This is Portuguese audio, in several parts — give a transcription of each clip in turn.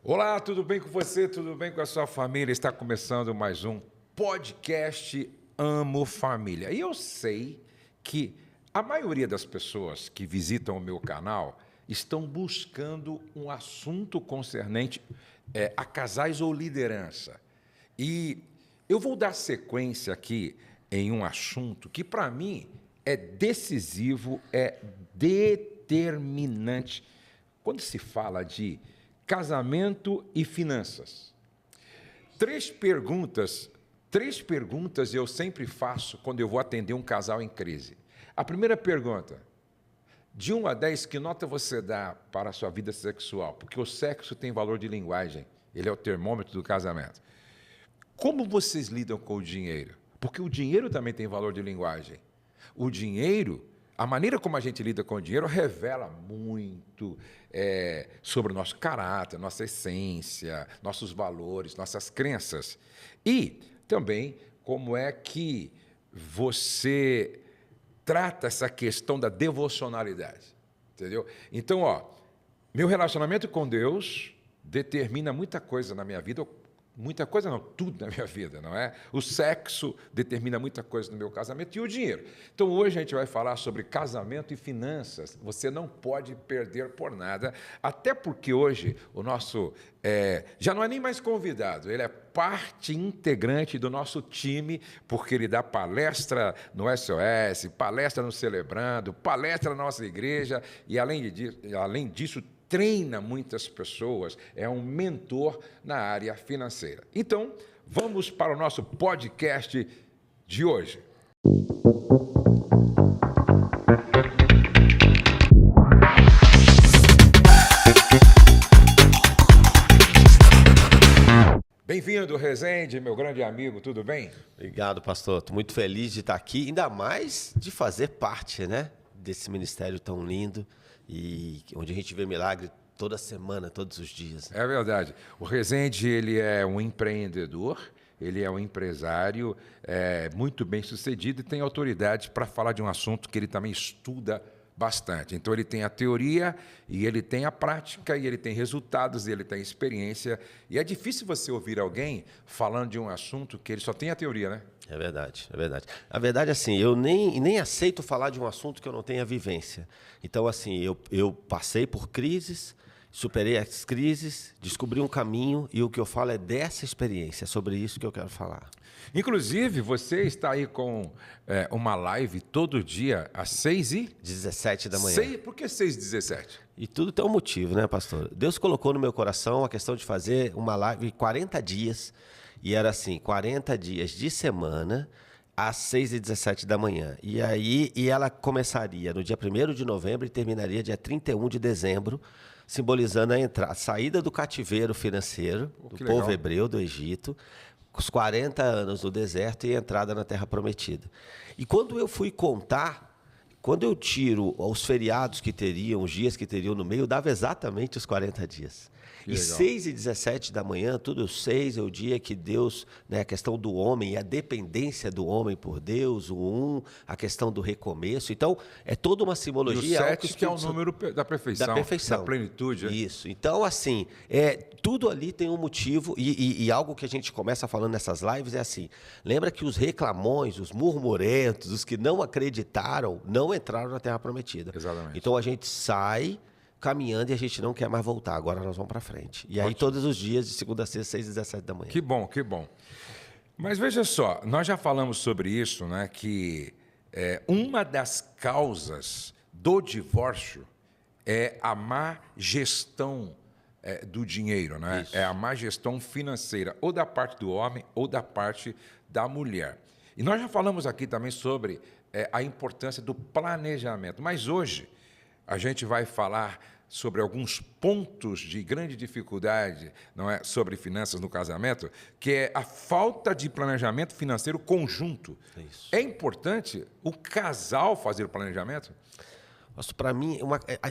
Olá, tudo bem com você? Tudo bem com a sua família? Está começando mais um podcast Amo Família. E eu sei que a maioria das pessoas que visitam o meu canal estão buscando um assunto concernente a casais ou liderança. E eu vou dar sequência aqui em um assunto que, para mim, é decisivo, é determinante quando se fala de casamento e finanças. Três perguntas eu sempre faço quando eu vou atender um casal em crise. A primeira pergunta: de 1 a 10, que nota você dá para a sua vida sexual? Porque o sexo tem valor de linguagem, ele é o termômetro do casamento. Como vocês lidam com o dinheiro? Porque o dinheiro também tem valor de linguagem. O dinheiro, a maneira como a gente lida com o dinheiro revela muito sobre o nosso caráter, nossa essência, nossos valores, nossas crenças. E também como é que você trata essa questão da devocionalidade, entendeu? Então, meu relacionamento com Deus determina muita coisa na minha vida. Muita coisa não, tudo na minha vida, não é? O sexo determina muita coisa no meu casamento e o dinheiro. Então, hoje a gente vai falar sobre casamento e finanças. Você não pode perder por nada, até porque hoje o nosso já não é nem mais convidado, ele é parte integrante do nosso time, porque ele dá palestra no SOS, palestra no Celebrando, palestra na nossa igreja e, além disso, treina muitas pessoas, é um mentor na área financeira. Então, vamos para o nosso podcast de hoje. Bem-vindo, Rezende, meu grande amigo, tudo bem? Obrigado, pastor. Estou muito feliz de estar aqui, ainda mais de fazer parte, desse ministério tão lindo e onde a gente vê milagre toda semana, todos os dias. É verdade. O Rezende, ele é um empreendedor, ele é um empresário muito bem sucedido e tem autoridade para falar de um assunto que ele também estuda bastante. Então, ele tem a teoria e ele tem a prática e ele tem resultados e ele tem experiência. E é difícil você ouvir alguém falando de um assunto que ele só tem a teoria, né? É verdade, é verdade. A verdade, assim, eu nem aceito falar de um assunto que eu não tenha vivência. Então, assim, eu passei por crises, superei as crises, descobri um caminho e o que eu falo é dessa experiência, é sobre isso que eu quero falar. Inclusive, você está aí com uma live todo dia às 6h17 da manhã. Por que 6h17? E tudo tem um motivo, né, pastor? Deus colocou no meu coração a questão de fazer uma live 40 dias. E era assim, 40 dias de semana, às 6h17 da manhã. E ela começaria no dia 1º de novembro e terminaria dia 31 de dezembro, simbolizando a saída do cativeiro financeiro do povo hebreu do Egito, os 40 anos no deserto e a entrada na Terra Prometida. E quando eu fui contar, quando eu tiro os feriados que teriam, os dias que teriam no meio, dava exatamente os 40 dias. E 6h17 da manhã, tudo 6 é o dia que Deus, a questão do homem e a dependência do homem por Deus, o a questão do recomeço. Então, é toda uma simbologia. E o 7 que é o número da perfeição. Da perfeição. Da plenitude. Isso. Então, assim, tudo ali tem um motivo e algo que a gente começa falando nessas lives é assim, lembra que os reclamões, os murmurentos, os que não acreditaram, não entraram na Terra Prometida. Exatamente. Então, a gente sai caminhando e a gente não quer mais voltar. Agora nós vamos para frente. E aí, todos os dias, de segunda a sexta, 6h17 da manhã. Que bom, que bom. Mas veja só, nós já falamos sobre isso, né? Que uma das causas do divórcio é a má gestão do dinheiro, né? Isso. É a má gestão financeira, ou da parte do homem ou da parte da mulher. E nós já falamos aqui também sobre a importância do planejamento. Mas hoje a gente vai falar sobre alguns pontos de grande dificuldade, não é, sobre finanças no casamento, que é a falta de planejamento financeiro conjunto. Isso. É importante o casal fazer o planejamento? Mas para mim,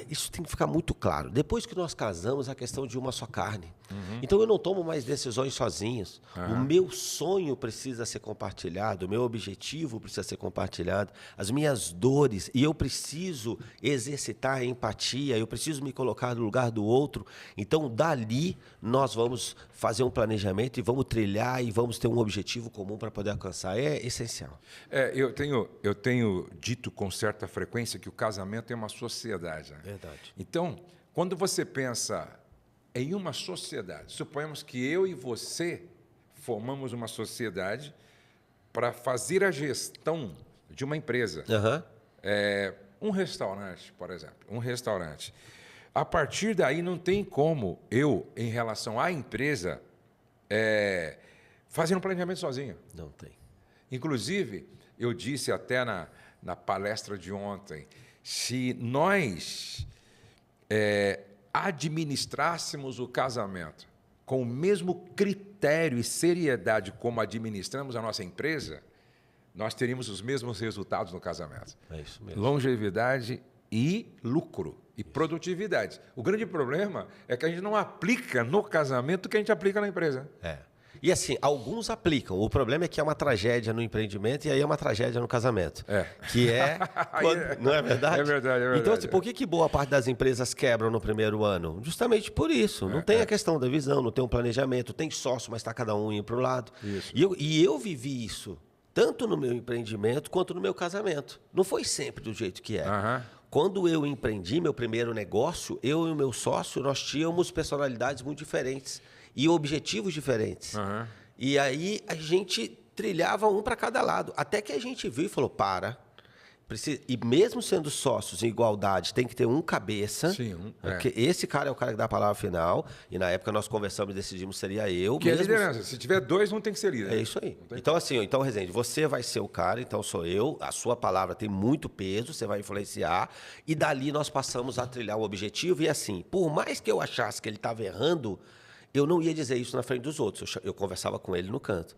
isso tem que ficar muito claro. Depois que nós casamos, é a questão de uma só carne. Então, eu não tomo mais decisões sozinhos. O meu sonho precisa ser compartilhado, o meu objetivo precisa ser compartilhado, as minhas dores, e eu preciso exercitar a empatia, eu preciso me colocar no lugar do outro. Então, dali, nós vamos fazer um planejamento e vamos trilhar e vamos ter um objetivo comum para poder alcançar. É essencial. Eu tenho dito com certa frequência que o casamento é uma sociedade. Né? Verdade. Então, quando você pensa em uma sociedade, suponhamos que eu e você formamos uma sociedade para fazer a gestão de uma empresa. Um restaurante, por exemplo. Um restaurante. A partir daí, não tem como eu, em relação à empresa, fazer um planejamento sozinho. Não tem. Inclusive, eu disse até na palestra de ontem, se nós administrássemos o casamento com o mesmo critério e seriedade como administramos a nossa empresa, nós teríamos os mesmos resultados no casamento. É isso mesmo. Longevidade e lucro e produtividade. O grande problema é que a gente não aplica no casamento o que a gente aplica na empresa. E assim, alguns aplicam. O problema é que é uma tragédia no empreendimento e aí é uma tragédia no casamento. Que é... Não é verdade? É verdade. Então, assim, por que boa parte das empresas quebram no primeiro ano? Justamente por isso. Não tem a questão da visão, não tem um planejamento, tem sócio, mas está cada um indo para o lado. Isso. E eu vivi isso, tanto no meu empreendimento quanto no meu casamento. Não foi sempre do jeito que é. Quando eu empreendi meu primeiro negócio, eu e o meu sócio, nós tínhamos personalidades muito diferentes e objetivos diferentes. E aí a gente trilhava um para cada lado. Até que a gente viu e falou, e mesmo sendo sócios em igualdade, tem que ter um cabeça. Sim, porque esse cara é o cara que dá a palavra final. E na época nós conversamos e decidimos seria eu. Que é liderança. Se tiver dois, um tem que ser líder. É isso aí. Então, Rezende, você vai ser o cara, então sou eu. A sua palavra tem muito peso, você vai influenciar. E dali nós passamos a trilhar o objetivo. E assim, por mais que eu achasse que ele estava errando, eu não ia dizer isso na frente dos outros. Eu conversava com ele no canto.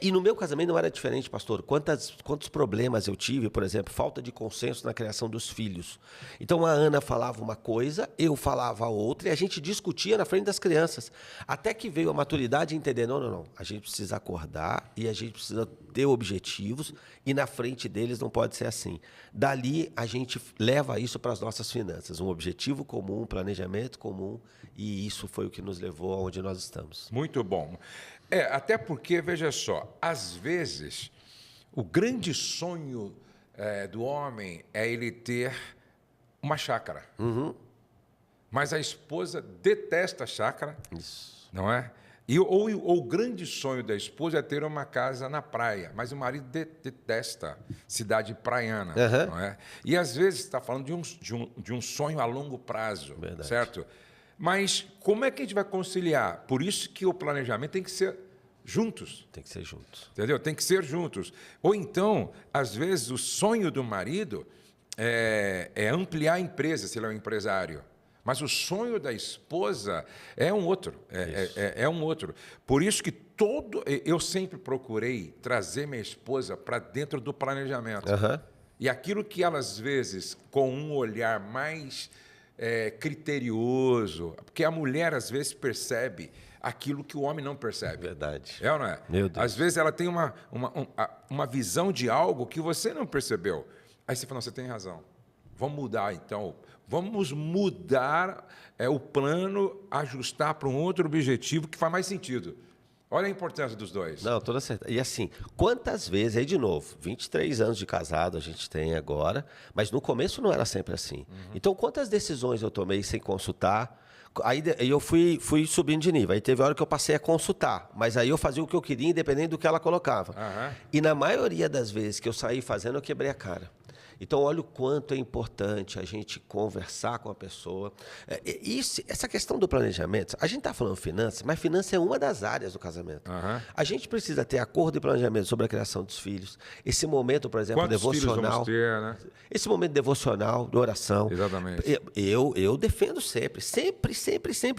E no meu casamento não era diferente, pastor. Quantos problemas eu tive, por exemplo, falta de consenso na criação dos filhos. Então, a Ana falava uma coisa, eu falava outra, e a gente discutia na frente das crianças. Até que veio a maturidade de entender, não. A gente precisa acordar e a gente precisa ter objetivos, e na frente deles não pode ser assim. Dali, a gente leva isso para as nossas finanças. Um objetivo comum, um planejamento comum, e isso foi o que nos levou aonde nós estamos. Muito bom. Até porque, veja só, às vezes, o grande sonho do homem é ele ter uma chácara. Mas a esposa detesta a chácara, não é? Ou o grande sonho da esposa é ter uma casa na praia, mas o marido detesta cidade praiana, não é? E às vezes está falando de um sonho a longo prazo, certo? Mas como é que a gente vai conciliar? Por isso que o planejamento tem que ser juntos. Tem que ser juntos. Entendeu? Tem que ser juntos. Ou então, às vezes, o sonho do marido é ampliar a empresa, se ele é um empresário. Mas o sonho da esposa é um outro. É um outro. Por isso que eu sempre procurei trazer minha esposa para dentro do planejamento. E aquilo que ela, às vezes, com um olhar mais criterioso, porque a mulher às vezes percebe aquilo que o homem não percebe. Verdade. É ou não é? Meu Deus. Às vezes ela tem uma visão de algo que você não percebeu. Aí você fala, não, você tem razão. Vamos mudar então. Vamos mudar o plano, ajustar para um outro objetivo que faz mais sentido. Olha a importância dos dois. Não, toda certeza. E assim, quantas vezes, aí de novo, 23 anos de casado a gente tem agora, mas no começo não era sempre assim. Então, quantas decisões eu tomei sem consultar? Aí eu fui subindo de nível. Aí teve hora que eu passei a consultar, mas aí eu fazia o que eu queria, independente do que ela colocava. E na maioria das vezes que eu saí fazendo, eu quebrei a cara. Então, olha o quanto é importante a gente conversar com a pessoa. Essa questão do planejamento, a gente está falando finanças, mas finança é uma das áreas do casamento. A gente precisa ter acordo e planejamento sobre a criação dos filhos. Esse momento, por exemplo, quantos devocional. Filhos vamos ter, né? Esse momento devocional, de oração. Exatamente. Eu defendo sempre.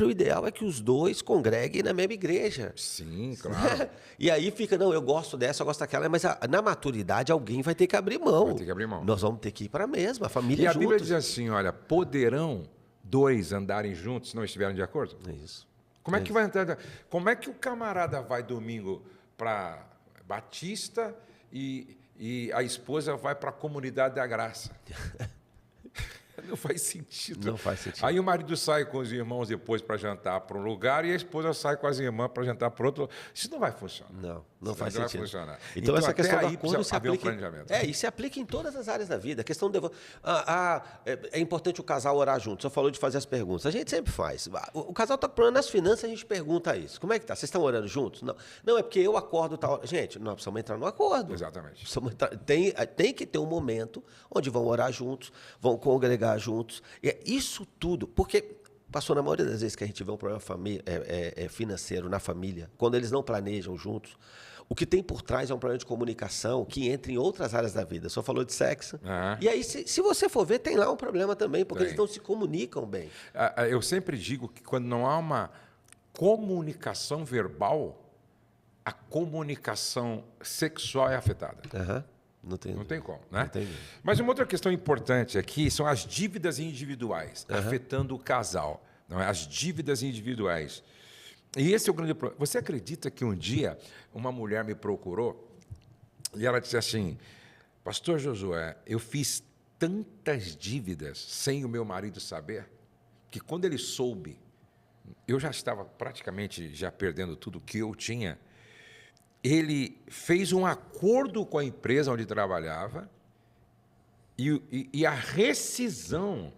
O ideal é que os dois congreguem na mesma igreja. Sim, claro. E aí fica, não, eu gosto dessa, eu gosto daquela, mas na maturidade alguém vai ter que abrir mão. Vai ter que abrir mão. Nós vamos vamos ter que ir para a mesma, a E família a Bíblia juntos. diz assim, olha, poderão dois andarem juntos se não estiverem de acordo? É isso. Como é que vai entrar? Como é que o camarada vai domingo para Batista e a esposa vai para a Comunidade da Graça? Não faz sentido. Não faz sentido. Aí o marido sai com os irmãos depois para jantar para um lugar e a esposa sai com as irmãs para jantar para outro. Isso não vai funcionar. Não faz Não vai sentido. funcionar. Então essa até questão do aí acordo precisa se haver um aplica, planejamento. e se aplica em todas as áreas da vida. A questão de é importante o casal orar junto. Você falou de fazer as perguntas. A gente sempre faz. O casal está com problema nas finanças, a gente pergunta isso. Como é que tá? Vocês estão orando juntos? Não, é porque eu acordo tal hora. Gente, nós precisamos entrar no acordo. Exatamente. Tem que ter um momento onde vão orar juntos, vão congregar juntos. E é isso tudo, porque, pastor, na maioria das vezes que a gente vê um problema financeiro na família, quando eles não planejam juntos, o que tem por trás é um problema de comunicação que entra em outras áreas da vida. Só falou de sexo. E aí, se você for ver, tem lá um problema também, porque eles não se comunicam bem. Eu sempre digo que quando não há uma comunicação verbal, a comunicação sexual é afetada. Não tem como, né? Não tem mesmo. Mas uma outra questão importante aqui são as dívidas individuais afetando o casal, não é? As dívidas individuais. E esse é o grande problema. Você acredita que um dia uma mulher me procurou e ela disse assim, pastor Josué, eu fiz tantas dívidas sem o meu marido saber, que quando ele soube, eu já estava praticamente já perdendo tudo que eu tinha. Ele fez um acordo com a empresa onde trabalhava e a rescisão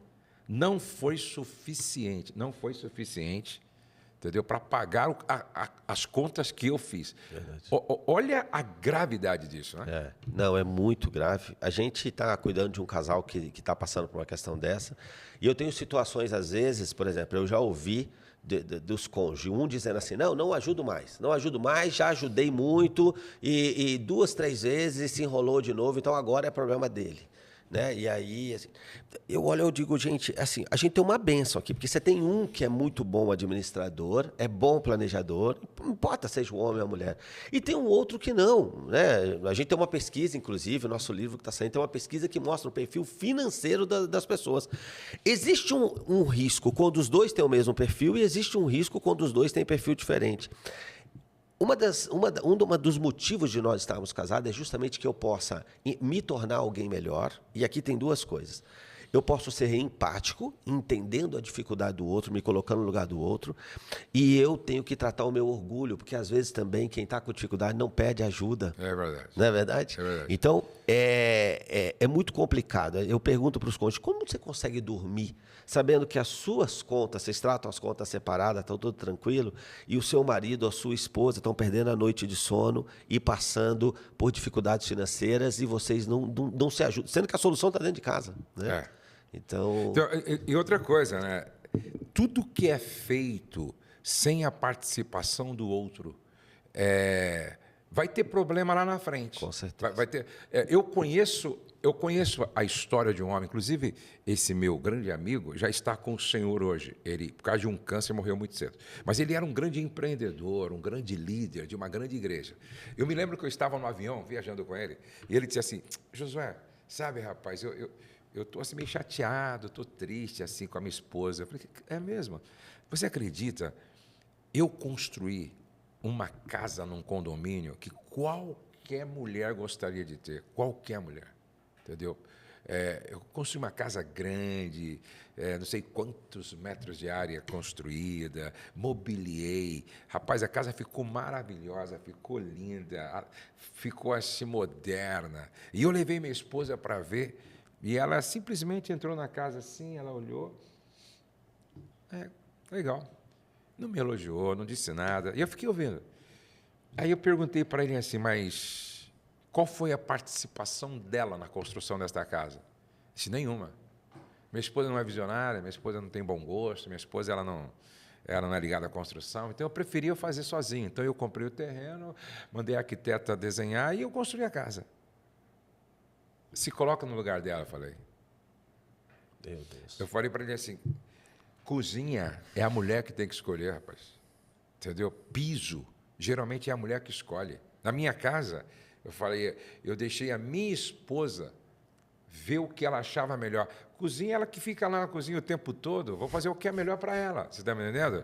não foi suficiente, entendeu? Para pagar as contas que eu fiz. Olha a gravidade disso, né? Não, é muito grave. A gente está cuidando de um casal que está passando por uma questão dessa. E eu tenho situações, às vezes, por exemplo, eu já ouvi dos cônjuges, um dizendo assim, não ajudo mais, já ajudei muito, e 2, 3 vezes se enrolou de novo, então agora é problema dele. Né? E aí, assim, eu digo, gente, assim, a gente tem uma bênção aqui, porque você tem um que é muito bom administrador, é bom planejador, não importa seja o homem ou a mulher, e tem um outro que não, né? A gente tem uma pesquisa, inclusive, o nosso livro que está saindo, tem uma pesquisa que mostra o perfil financeiro das pessoas. Existe um risco quando os dois têm o mesmo perfil e existe um risco quando os dois têm perfil diferente. Um dos motivos de nós estarmos casados é justamente que eu possa me tornar alguém melhor. E aqui tem duas coisas. Eu posso ser empático, entendendo a dificuldade do outro, me colocando no lugar do outro. E eu tenho que tratar o meu orgulho, porque às vezes também quem está com dificuldade não pede ajuda. É verdade. Não é verdade? É verdade. Então, é muito complicado. Eu pergunto para os cônjuges, como você consegue dormir sabendo que as suas contas, vocês tratam as contas separadas, estão tudo tranquilo, e o seu marido ou a sua esposa estão perdendo a noite de sono e passando por dificuldades financeiras e vocês não se ajudam, sendo que a solução está dentro de casa. Né? Então, e outra coisa, né? Tudo que é feito sem a participação do outro vai ter problema lá na frente. Com certeza. Vai ter. Eu conheço a história de um homem, inclusive esse meu grande amigo já está com o Senhor hoje. Ele, por causa de um câncer, morreu muito cedo. Mas ele era um grande empreendedor, um grande líder de uma grande igreja. Eu me lembro que eu estava no avião, viajando com ele, e ele disse assim, Josué, sabe, rapaz, eu estou assim, meio chateado, estou triste assim com a minha esposa. Eu falei, é mesmo? Você acredita? Eu construí uma casa num condomínio que qualquer mulher gostaria de ter, qualquer mulher, entendeu? Eu construí uma casa grande, não sei quantos metros de área construída, mobiliei. Rapaz, a casa ficou maravilhosa, ficou linda, ficou assim moderna. E eu levei minha esposa para ver, e ela simplesmente entrou na casa assim, ela olhou, legal. Não me elogiou, não disse nada. E eu fiquei ouvindo. Aí eu perguntei para ele assim, mas qual foi a participação dela na construção desta casa? Disse, nenhuma. Minha esposa não é visionária, minha esposa não tem bom gosto, minha esposa ela não é ligada à construção, então eu preferia fazer sozinho. Então eu comprei o terreno, mandei a arquiteta desenhar e eu construí a casa. Se coloca no lugar dela, eu falei. Meu Deus. Eu falei para ele assim, cozinha é a mulher que tem que escolher, rapaz. Entendeu? Piso, geralmente é a mulher que escolhe. Na minha casa, eu falei, eu deixei a minha esposa ver o que ela achava melhor. Cozinha, ela que fica lá na cozinha o tempo todo, vou fazer o que é melhor para ela. Você está me entendendo?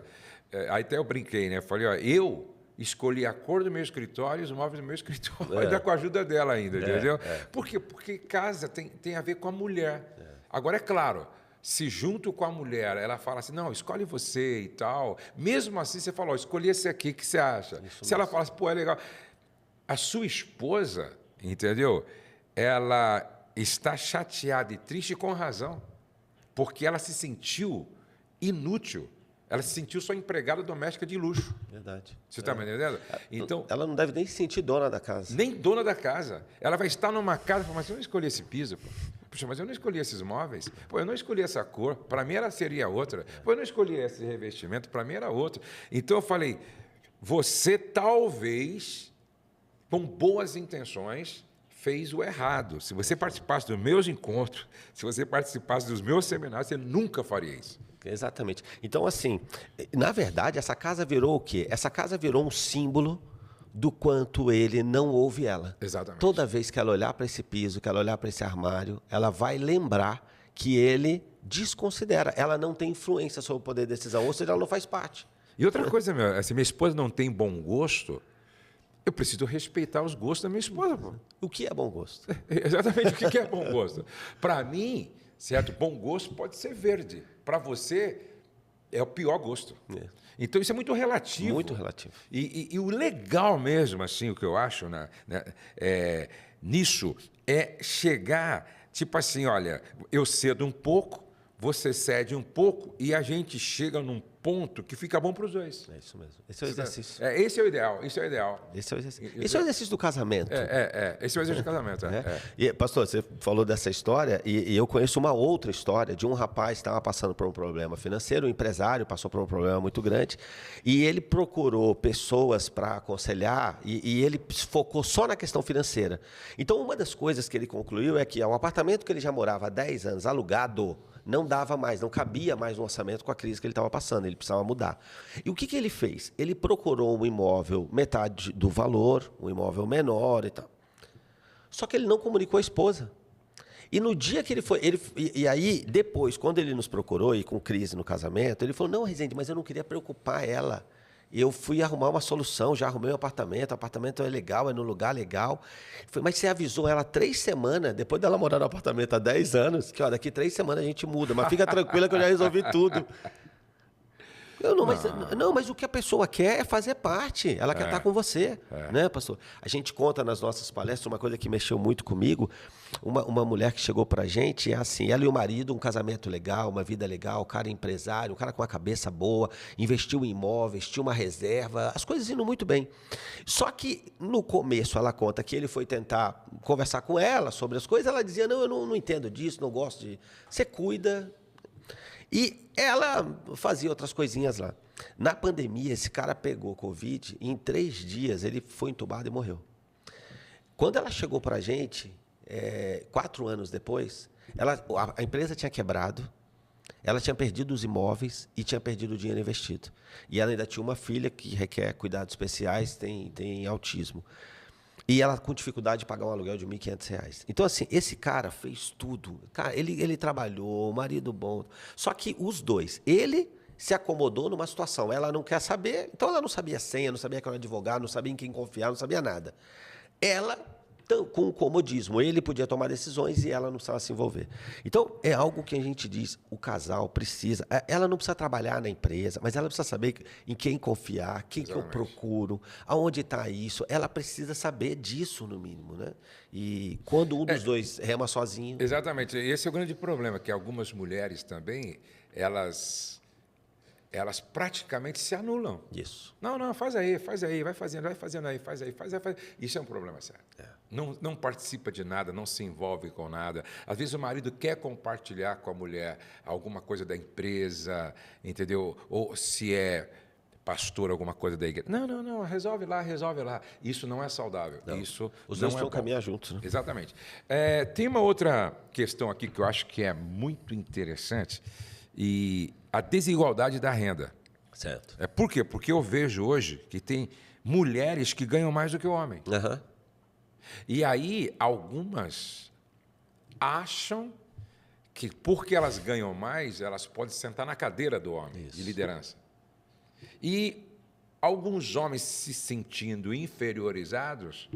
Aí até eu brinquei, né? Falei, ó, eu escolhi a cor do meu escritório e os móveis do meu escritório, ainda com a ajuda dela ainda, entendeu? Por quê? Porque casa tem a ver com a mulher. Agora, é claro, se junto com a mulher ela fala assim, não, escolhe você e tal, mesmo assim você fala, ó, escolhi esse aqui, o que você acha? Se ela fala assim, pô, é legal. A sua esposa, entendeu? Ela está chateada e triste com razão, porque ela se sentiu inútil. Ela se sentiu só empregada doméstica de luxo. Verdade. Você está me entendendo? Então, ela não deve nem se sentir dona da casa. nem dona da casa. Ela vai estar numa casa e falar, mas eu não escolhi esse piso, pô. Puxa, mas eu não escolhi esses móveis. Pô, eu não escolhi essa cor. Para mim ela seria outra. Pô, eu não escolhi esse revestimento. Para mim era outro. Então eu falei, você talvez, com boas intenções, fez o errado. Se você participasse dos meus encontros, se você participasse dos meus seminários, você nunca faria isso. Exatamente. Então, assim, na verdade, essa casa virou o quê? Essa casa virou um símbolo do quanto ele não ouve ela. Exatamente. Toda vez que ela olhar para esse piso, que ela olhar para esse armário, ela vai lembrar que ele desconsidera. Ela não tem influência sobre o poder de decisão, ou seja, ela não faz parte. E outra coisa, se minha esposa não tem bom gosto, eu preciso respeitar os gostos da minha esposa. Pô. O que é bom gosto? Exatamente, o que é bom gosto? Para mim, certo, bom gosto pode ser verde. Para você, é o pior gosto. Então, isso é muito relativo. Muito relativo. E o legal mesmo, assim, o que eu acho nisso, é chegar, tipo assim, olha, eu cedo um pouco, você cede um pouco, e a gente chega num ponto que fica bom para os dois. É isso mesmo. Esse é o exercício. Esse é o ideal, isso é o ideal. Esse é o exercício. Esse é o exercício do casamento. Esse é o exercício do casamento. E, pastor, você falou dessa história, e eu conheço uma outra história de um rapaz que estava passando por um problema financeiro, um empresário passou por um problema muito grande, e ele procurou pessoas para aconselhar, e ele focou só na questão financeira. Então, uma das coisas que ele concluiu é que o apartamento que ele já morava há 10 anos, alugado, não dava mais, não cabia mais no orçamento com a crise que ele estava passando, ele precisava mudar. E o que ele fez? Ele procurou um imóvel metade do valor, um imóvel menor e tal. Só que ele não comunicou à esposa. E no dia que ele foi... E aí, depois, quando ele nos procurou, e com crise no casamento, ele falou, não, Rezende, mas eu não queria preocupar ela. Eu fui arrumar uma solução, já arrumei um apartamento, o apartamento é legal, é num lugar legal. Falei, mas você avisou ela 3 semanas, depois dela morar no apartamento há 10 anos, que ó, daqui 3 semanas a gente muda, mas fica tranquila que eu já resolvi tudo. Mas o que a pessoa quer é fazer parte. Ela quer estar com você, né, pastor? A gente conta nas nossas palestras uma coisa que mexeu muito comigo. Uma mulher que chegou pra gente, é assim, ela e o marido, um casamento legal, uma vida legal, o cara é empresário, o cara com uma cabeça boa, investiu em imóveis, tinha uma reserva, as coisas indo muito bem. Só que no começo ela conta que ele foi tentar conversar com ela sobre as coisas, ela dizia, não, eu não entendo disso, não gosto de... Você cuida... E ela fazia outras coisinhas lá. Na pandemia, esse cara pegou Covid e em 3 dias ele foi entubado e morreu. Quando ela chegou para a gente, 4 anos depois, a empresa tinha quebrado, ela tinha perdido os imóveis e tinha perdido o dinheiro investido. E ela ainda tinha uma filha que requer cuidados especiais, tem autismo. E ela com dificuldade de pagar um aluguel de R$ 1.500. Então, assim, esse cara fez tudo. Cara, ele trabalhou, marido bom. Só que os dois, ele se acomodou numa situação. Ela não quer saber, então ela não sabia senha, não sabia que era advogado, não sabia em quem confiar, não sabia nada. Ela, com o comodismo, ele podia tomar decisões e ela não precisava se envolver. Então, é algo que a gente diz, o casal precisa... Ela não precisa trabalhar na empresa, mas ela precisa saber em quem confiar, quem que eu procuro, aonde está isso. Ela precisa saber disso, no mínimo, né? E quando um dos dois rema sozinho... Exatamente. Esse é o grande problema, que algumas mulheres também, elas praticamente se anulam. Isso. Não, faz aí, vai fazendo aí, faz aí. Isso é um problema sério. Não participa de nada, não se envolve com nada. Às vezes o marido quer compartilhar com a mulher alguma coisa da empresa, entendeu? Ou se é pastor, alguma coisa da igreja. Não, resolve lá. Isso não é saudável. Não. Isso Os não dois é vão bom. caminhar juntos. Né? Exatamente. Tem uma outra questão aqui que eu acho que é muito interessante, e a desigualdade da renda. Certo. Por quê? Porque eu vejo hoje que tem mulheres que ganham mais do que o homem. Uhum. E aí, algumas acham que, porque elas ganham mais, elas podem sentar na cadeira do homem, Isso. de liderança. E alguns homens, se sentindo inferiorizados,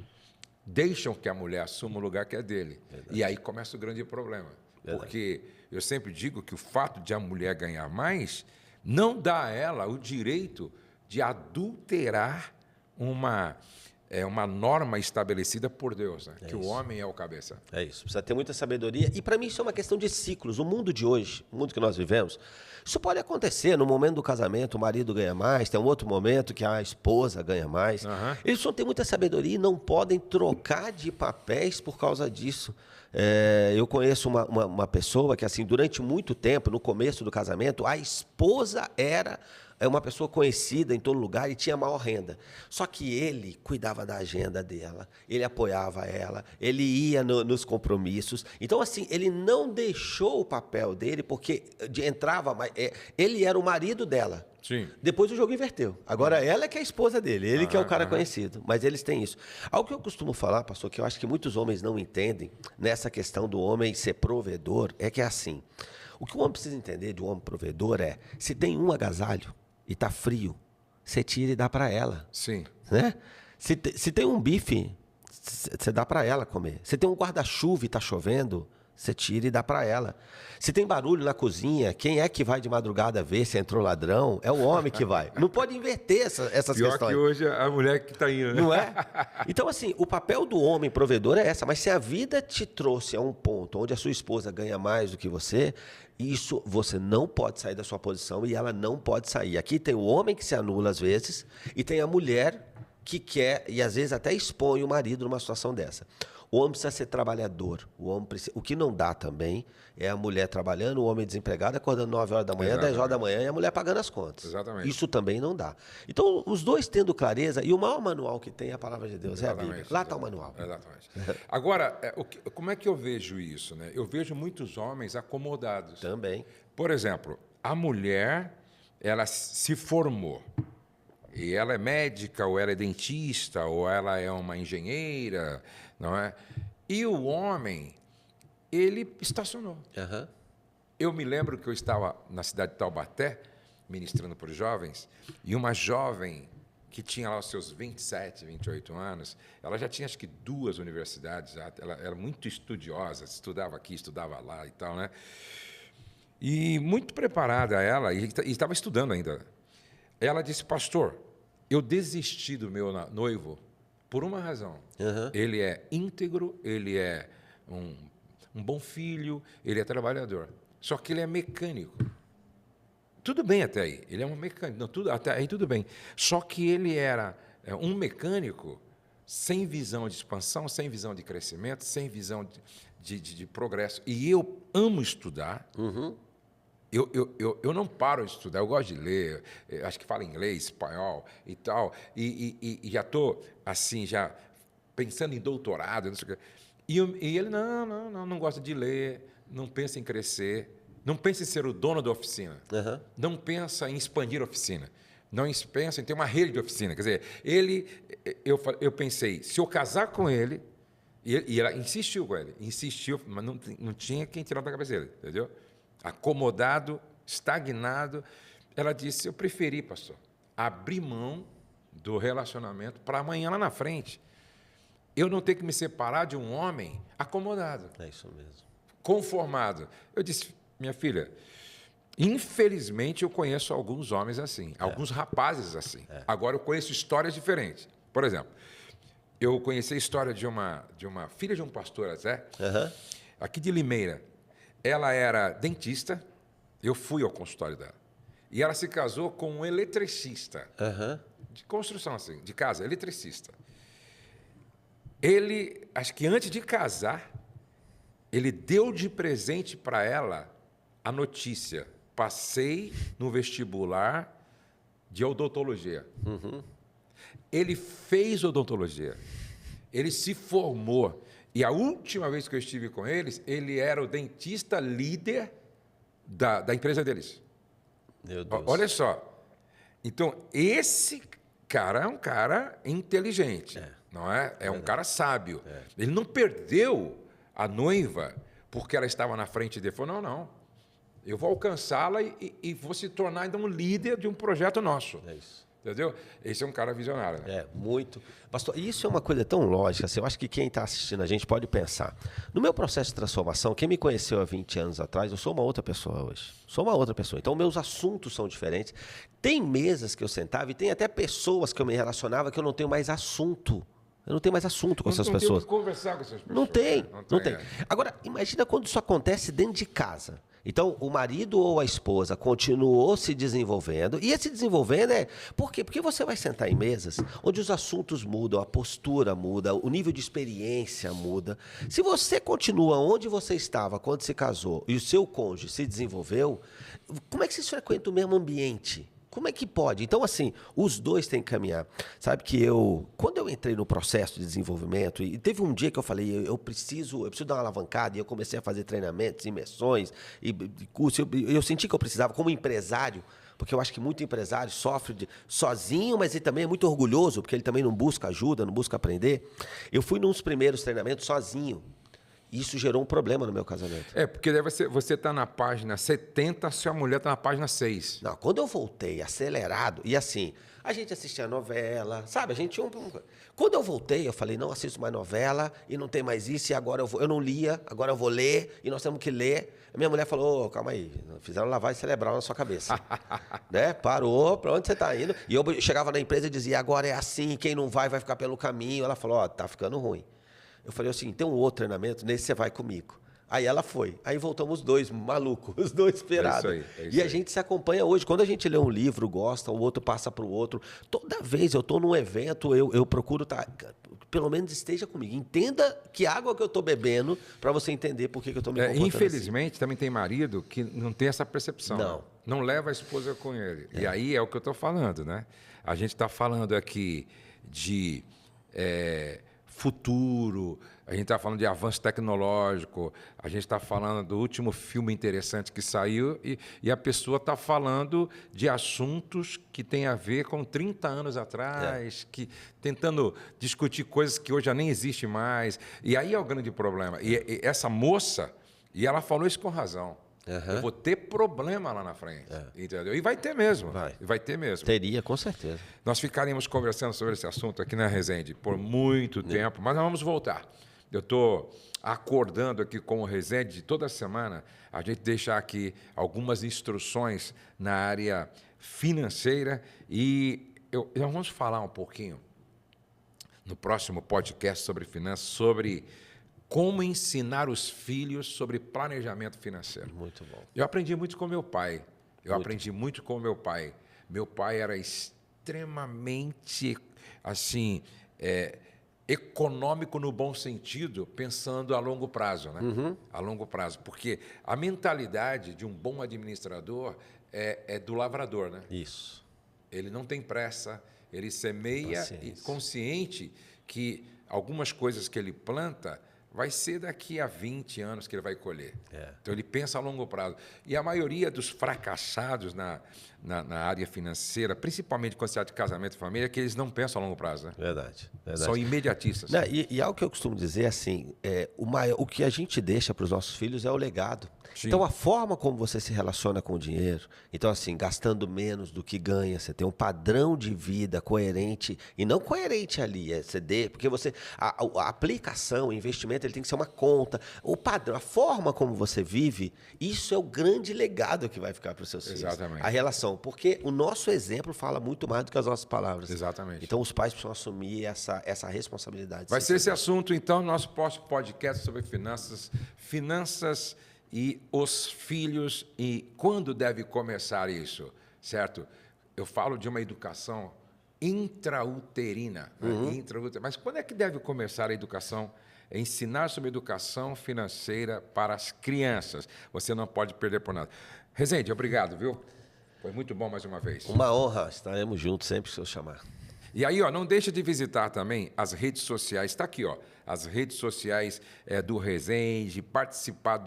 deixam que a mulher assuma o lugar que é dele. Verdade. E aí começa o grande problema. Verdade. Porque eu sempre digo que o fato de a mulher ganhar mais não dá a ela o direito de adulterar uma norma estabelecida por Deus, né? Que isso. O homem é o cabeça. É isso, precisa ter muita sabedoria. E para mim isso é uma questão de ciclos. O mundo de hoje, o mundo que nós vivemos, isso pode acontecer. No momento do casamento, o marido ganha mais, tem um outro momento que a esposa ganha mais. Eles não têm muita sabedoria e não podem trocar de papéis por causa disso. Eu conheço uma pessoa que, assim, durante muito tempo, no começo do casamento, a esposa era uma pessoa conhecida em todo lugar e tinha maior renda. Só que ele cuidava da agenda dela, ele apoiava ela, ele ia nos compromissos. Então, assim, ele não deixou o papel dele, porque entrava mais. Ele era o marido dela. Sim. Depois o jogo inverteu. Agora ela é que é a esposa dele, ele que é o cara conhecido. Mas eles têm isso. Algo que eu costumo falar, pastor, que eu acho que muitos homens não entendem nessa questão do homem ser provedor, é que é assim. O que o homem precisa entender de um homem provedor é, se tem um agasalho e tá frio, você tira e dá para ela. Sim. Né? Se tem um bife, você dá para ela comer. Se tem um guarda-chuva e tá chovendo, você tira e dá para ela. Se tem barulho na cozinha, quem é que vai de madrugada ver se entrou ladrão? É o homem que vai. Não pode inverter essas Pior questões. Que hoje é a mulher que está indo. Né? Não é? Então, assim, o papel do homem provedor é essa. Mas se a vida te trouxe a um ponto onde a sua esposa ganha mais do que você, isso você não pode sair da sua posição e ela não pode sair. Aqui tem o homem que se anula às vezes e tem a mulher que quer e às vezes até expõe o marido numa situação dessa. O homem precisa ser trabalhador. O que não dá também é a mulher trabalhando, o homem desempregado, acordando 9 horas da manhã, Exatamente. 10 horas da manhã e a mulher pagando as contas. Exatamente. Isso também não dá. Então, os dois tendo clareza, e o maior manual que tem é a palavra de Deus, Exatamente. é a Bíblia. Lá está o manual. Exatamente. Agora, como é que eu vejo isso? Né? Eu vejo muitos homens acomodados. Também. Por exemplo, a mulher, ela se formou. E ela é médica, ou ela é dentista, ou ela é uma engenheira, não é? E o homem, ele estacionou. Uhum. Eu me lembro que eu estava na cidade de Taubaté, ministrando para os jovens, e uma jovem que tinha lá os seus 27, 28 anos, ela já tinha acho que 2 universidades, ela era muito estudiosa, estudava aqui, estudava lá e tal, né? E muito preparada ela, e estava estudando ainda. Ela disse, pastor, eu desisti do meu noivo por uma razão. Uhum. Ele é íntegro, ele é um bom filho, ele é trabalhador. Só que ele é mecânico. Tudo bem até aí, ele é um mecânico, não, até aí tudo bem. Só que ele era um mecânico sem visão de expansão, sem visão de crescimento, sem visão de progresso. E eu amo estudar. Uhum. Eu não paro de estudar, eu gosto de ler, acho que falo inglês, espanhol e tal, e já estou, assim, já pensando em doutorado, não sei o quê. E ele, não gosta de ler, não pensa em crescer, não pensa em ser o dono da oficina, não pensa em expandir a oficina, não pensa em ter uma rede de oficina. Quer dizer, eu pensei, se eu casar com ele, e ela insistiu com ele, mas não tinha quem tirar da cabeça dele, entendeu? Acomodado, estagnado. Ela disse, eu preferi, pastor, abrir mão do relacionamento para amanhã lá na frente. Eu não ter que me separar de um homem acomodado. É isso mesmo. Conformado. Eu disse, minha filha, infelizmente eu conheço alguns homens assim, alguns rapazes assim. Agora eu conheço histórias diferentes. Por exemplo, eu conheci a história de uma filha de um pastor até, aqui de Limeira. Ela era dentista, eu fui ao consultório dela. E ela se casou com um eletricista, de construção, assim, de casa, eletricista. Ele, acho que antes de casar, ele deu de presente para ela a notícia: passei no vestibular de odontologia. Ele fez odontologia, ele se formou. E a última vez que eu estive com eles, ele era o dentista líder da empresa deles. Meu Deus. Olha só. Então, esse cara é um cara inteligente, não é? É um cara sábio. Ele não perdeu a noiva porque ela estava na frente dele. Ele falou, não, eu vou alcançá-la e vou se tornar ainda um líder de um projeto nosso. É isso. Entendeu? Esse é um cara visionário. Né? É, muito. Pastor, isso é uma coisa tão lógica, assim, eu acho que quem está assistindo a gente pode pensar. No meu processo de transformação, quem me conheceu há 20 anos atrás, eu sou uma outra pessoa hoje. Sou uma outra pessoa. Então, meus assuntos são diferentes. Tem mesas que eu sentava e tem até pessoas que eu me relacionava que eu não tenho mais assunto. Eu não tenho mais assunto com essas pessoas. Não tem conversar com essas pessoas. Não tem, não tem. Agora, imagina quando isso acontece dentro de casa. Então, o marido ou a esposa continuou se desenvolvendo. E esse desenvolvendo é... Por quê? Porque você vai sentar em mesas onde os assuntos mudam, a postura muda, o nível de experiência muda. Se você continua onde você estava quando se casou e o seu cônjuge se desenvolveu, como é que vocês frequentam o mesmo ambiente? Como é que pode? Então, assim, os dois têm que caminhar. Sabe que quando eu entrei no processo de desenvolvimento, e teve um dia que eu falei, eu preciso dar uma alavancada, e eu comecei a fazer treinamentos, imersões, e curso, eu senti que eu precisava, como empresário, porque eu acho que muito empresário sofre sozinho, mas ele também é muito orgulhoso, porque ele também não busca ajuda, não busca aprender. Eu fui nos primeiros treinamentos sozinho. Isso gerou um problema no meu casamento. É, porque você está na página 70, sua mulher está na página 6. Não, quando eu voltei acelerado, e assim, a gente assistia novela, sabe? A gente tinha Quando eu voltei, eu falei, não assisto mais novela, e não tem mais isso, e agora eu não lia, agora eu vou ler, e nós temos que ler. A minha mulher falou, calma aí, fizeram lavagem cerebral na sua cabeça. Né? Parou, para onde você está indo? E eu chegava na empresa e dizia, agora é assim, quem não vai ficar pelo caminho. Ela falou, tá ficando ruim. Eu falei assim, tem um outro treinamento, nesse você vai comigo. Aí ela foi. Aí voltamos os dois malucos, os dois esperados. É isso aí. E a gente se acompanha hoje. Quando a gente lê um livro, gosta, o outro passa para o outro. Toda vez eu estou num evento, eu procuro estar... Pelo menos esteja comigo. Entenda que água que eu estou bebendo para você entender por que eu estou me comportando infelizmente, também tem marido que não tem essa percepção. Não. Não leva a esposa com ele. É. E aí é o que eu estou falando, né? A gente está falando aqui de... futuro, a gente está falando de avanço tecnológico, a gente está falando do último filme interessante que saiu e a pessoa está falando de assuntos que têm a ver com 30 anos atrás, tentando discutir coisas que hoje já nem existem mais. E aí é o grande problema. E essa moça, e ela falou isso com razão, eu vou ter problema lá na frente, entendeu? E vai ter mesmo. Vai ter mesmo. Teria, com certeza. Nós ficaríamos conversando sobre esse assunto aqui na Resende por muito tempo, mas nós vamos voltar. Eu estou acordando aqui com o Resende, toda semana a gente deixa aqui algumas instruções na área financeira e nós vamos falar um pouquinho no próximo podcast sobre finanças, sobre como ensinar os filhos sobre planejamento financeiro. Muito bom. Eu aprendi muito com meu pai. Meu pai era extremamente, assim, econômico no bom sentido, pensando a longo prazo, né? A longo prazo. Porque a mentalidade de um bom administrador é do lavrador, né? Isso. Ele não tem pressa, ele semeia e consciente que algumas coisas que ele planta vai ser daqui a 20 anos que ele vai colher. Então, ele pensa a longo prazo. E a maioria dos fracassados na área financeira, principalmente quando se trata de casamento e família, é que eles não pensam a longo prazo. Né? Verdade. São imediatistas. Não, e algo que eu costumo dizer, assim, o que a gente deixa para os nossos filhos é o legado. Sim. Então, a forma como você se relaciona com o dinheiro, então, assim, gastando menos do que ganha, você tem um padrão de vida coerente, e não coerente ali, porque a aplicação, o investimento, ele tem que ser uma conta, o padrão, a forma como você vive, isso é o grande legado que vai ficar para os seus filhos. Exatamente. A relação, porque o nosso exemplo fala muito mais do que as nossas palavras. Exatamente. Então, os pais precisam assumir essa responsabilidade. Vai ser esse assunto, então, no nosso próximo podcast sobre finanças e os filhos e quando deve começar isso, certo? Eu falo de uma educação intrauterina, mas quando é que deve começar a educação? É ensinar sobre educação financeira para as crianças. Você não pode perder por nada. Resende, obrigado, viu? Foi muito bom mais uma vez. Uma honra, estaremos juntos sempre que eu chamar. E aí, não deixa de visitar também as redes sociais. Está aqui, as redes sociais do Resende, participar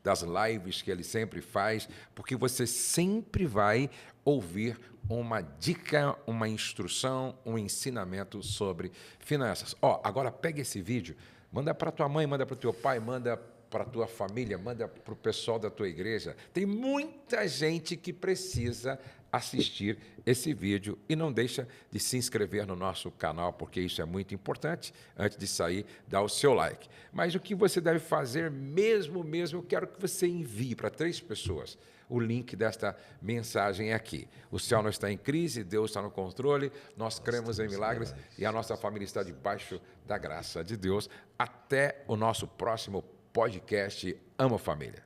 das lives que ele sempre faz, porque você sempre vai ouvir uma dica, uma instrução, um ensinamento sobre finanças. Agora pega esse vídeo, manda para tua mãe, manda para o teu pai, manda para a tua família, manda para o pessoal da tua igreja. Tem muita gente que precisa assistir esse vídeo e não deixa de se inscrever no nosso canal, porque isso é muito importante. Antes de sair, dá o seu like. Mas o que você deve fazer mesmo, eu quero que você envie para 3 pessoas. O link desta mensagem é aqui. O céu não está em crise, Deus está no controle, nós cremos em milagres e a nossa família está debaixo da graça de Deus. Até o nosso próximo podcast Amo Família.